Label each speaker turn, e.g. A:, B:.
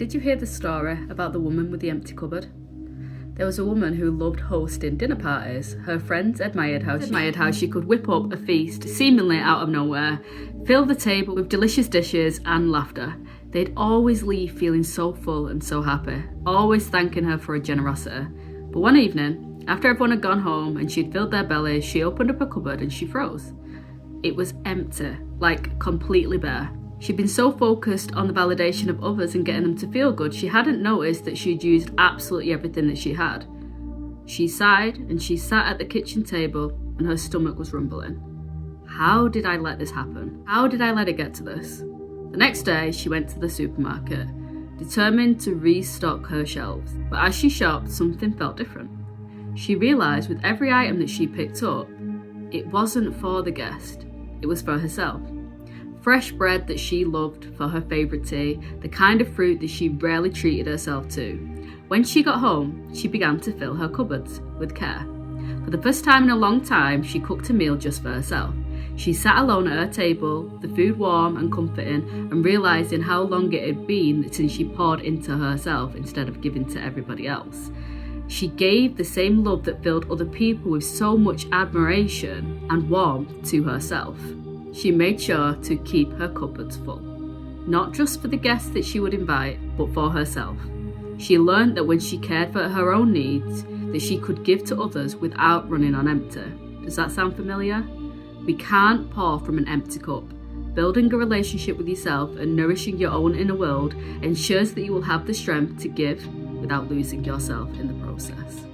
A: Did you hear the story about the woman with the empty cupboard? There was a woman who loved hosting dinner parties. Her friends admired how she could whip up a feast seemingly out of nowhere, fill the table with delicious dishes and laughter. They'd always leave feeling so full and so happy, always thanking her for her generosity. But one evening, after everyone had gone home and she'd filled their bellies, she opened up her cupboard and she froze. It was empty, like completely bare. She'd been so focused on the validation of others and getting them to feel good, she hadn't noticed that she'd used absolutely everything that she had. She sighed and she sat at the kitchen table and her stomach was rumbling. How did I let this happen? How did I let it get to this? The next day, she went to the supermarket, determined to restock her shelves. But as she shopped, something felt different. She realised with every item that she picked up, it wasn't for the guest, it was for herself. Fresh bread that she loved for her favourite tea, the kind of fruit that she rarely treated herself to. When she got home, she began to fill her cupboards with care. For the first time in a long time, she cooked a meal just for herself. She sat alone at her table, the food warm and comforting, and realising how long it had been since she poured into herself instead of giving to everybody else. She gave the same love that filled other people with so much admiration and warmth to herself. She made sure to keep her cupboards full, not just for the guests that she would invite, but for herself. She learned that when she cared for her own needs, that she could give to others without running on empty. Does that sound familiar? We can't pour from an empty cup. Building a relationship with yourself and nourishing your own inner world ensures that you will have the strength to give without losing yourself in the process.